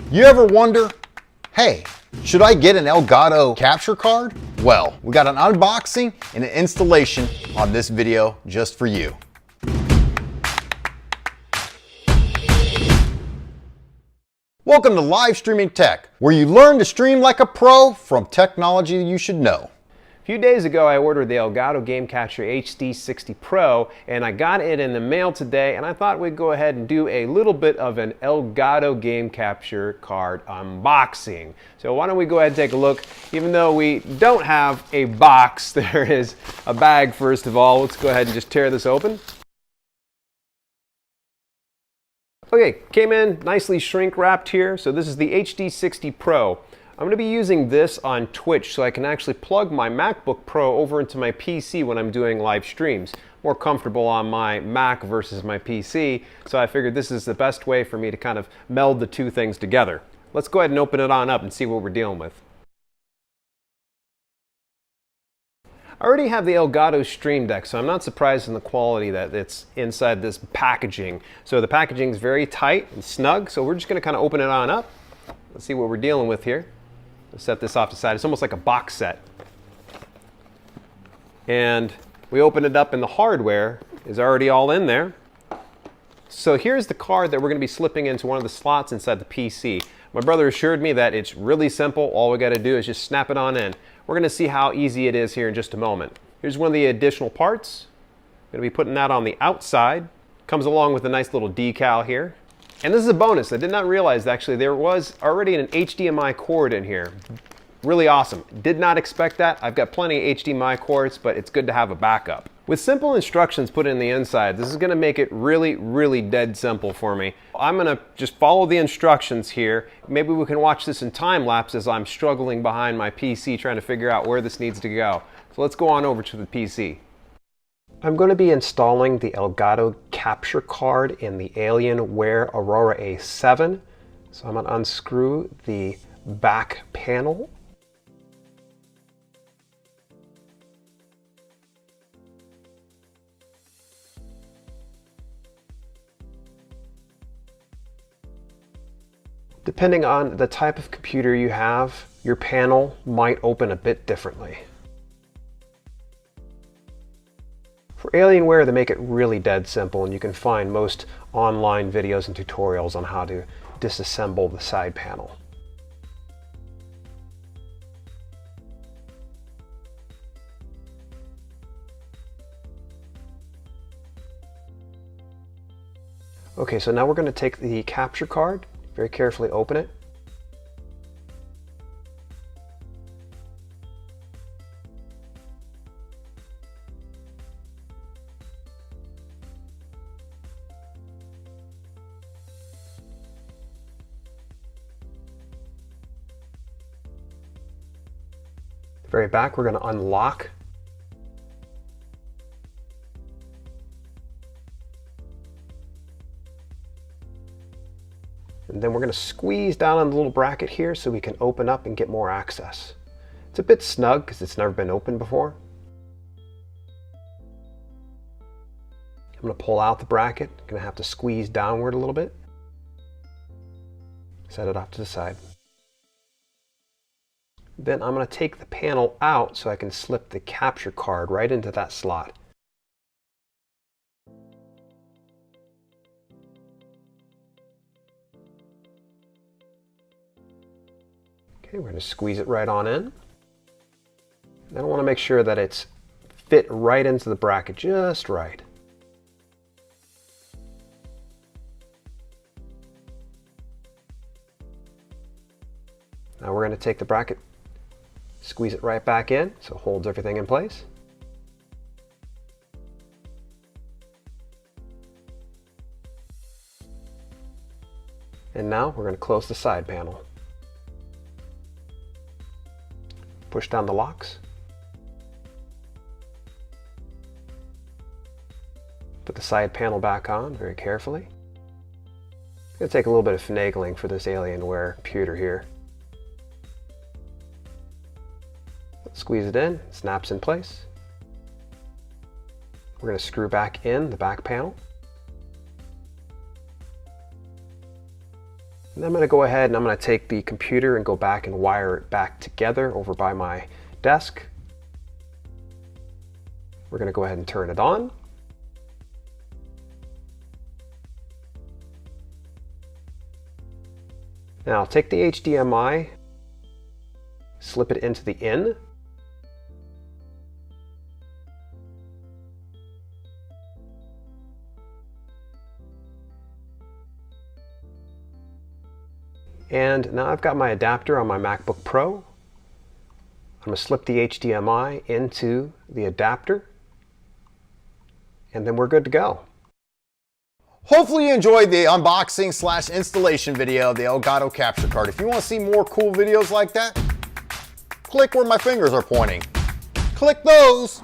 You ever wonder, hey, should I get an Elgato capture card? Well, we got an unboxing and an installation on this video just for you. Welcome to Live Streaming Tech, where you learn to stream like a pro from technology you should know. A few days ago, I ordered the Elgato HD60 Pro, and I got it in the mail today, and I thought we'd go ahead and do a little bit of an Elgato game capture card unboxing. So why don't we go ahead and take a look. Even though we don't have a box, there is a bag first of all. Let's go ahead and just tear this open. Okay, came in nicely shrink wrapped here. So this is the HD60 Pro. I'm going to be using this on Twitch so I can actually plug my MacBook Pro over into my PC when I'm doing live streams. More comfortable on my Mac versus my PC, so I figured this is the best way for me to kind of meld the two things together. Let's go ahead and open it on up and see what we're dealing with. I already have the Elgato Stream Deck, so I'm not surprised in the quality that it's inside this packaging. So the packaging is very tight and snug, so we're just going to kind of open it on up. Let's see what we're dealing with here. Let's set this off to the side. It's almost like a box set. And we open it up and the hardware is already all in there. So here's the card that we're going to be slipping into one of the slots inside the PC. My brother assured me that it's really simple. All we got to do is just snap it on in. We're going to see how easy it is here in just a moment. Here's one of the additional parts. I'm going to be putting that on the outside. Comes along with a nice little decal here. And this is a bonus. I did not realize actually there was already an HDMI cord in here. Really awesome. Did not expect that. I've got plenty of HDMI cords, but it's good to have a backup. With simple instructions put in the inside, this is going to make it really dead simple for me. I'm going to just follow the instructions here. Maybe we can watch this in time lapse as I'm struggling behind my PC trying to figure out where this needs to go. So let's go on over to the PC. I'm going to be installing the Elgato capture card in the Alienware Aurora A7. So I'm going to unscrew the back panel. Depending on the type of computer you have, your panel might open a bit differently. For Alienware, they make it really dead simple, and you can find most online videos and tutorials on how to disassemble the side panel. Okay, so now we're going to take the capture card, very carefully open it. The very back, we're going to unlock. And then we're going to squeeze down on the little bracket here so we can open up and get more access. It's a bit snug because it's never been opened before. I'm going to pull out the bracket. I'm going to have to squeeze downward a little bit. Set it off to the side. Then I'm going to take the panel out so I can slip the capture card right into that slot. Okay, we're going to squeeze it right on in. Then I want to make sure that it's fit right into the bracket just right. Now we're going to take the bracket, squeeze it right back in so it holds everything in place. And now we're going to close the side panel. Push down the locks. Put the side panel back on very carefully. It's going to take a little bit of finagling for this Alienware computer here. Squeeze it in, it snaps in place. We're going to screw back in the back panel. And I'm going to go ahead and I'm going to take the computer and go back and wire it back together over by my desk. We're going to go ahead and turn it on. Now take the HDMI, slip it into the in. And now I've got my adapter on my MacBook Pro. I'm going to slip the HDMI into the adapter, and then we're good to go. Hopefully you enjoyed the unboxing / installation video of the Elgato capture card. If you want to see more cool videos like that, click where my fingers are pointing. Click those.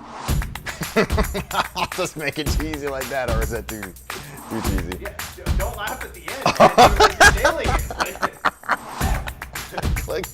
I'll just make it cheesy like that, or is that too cheesy? Yeah, don't laugh at the end. You're nailing it. Click.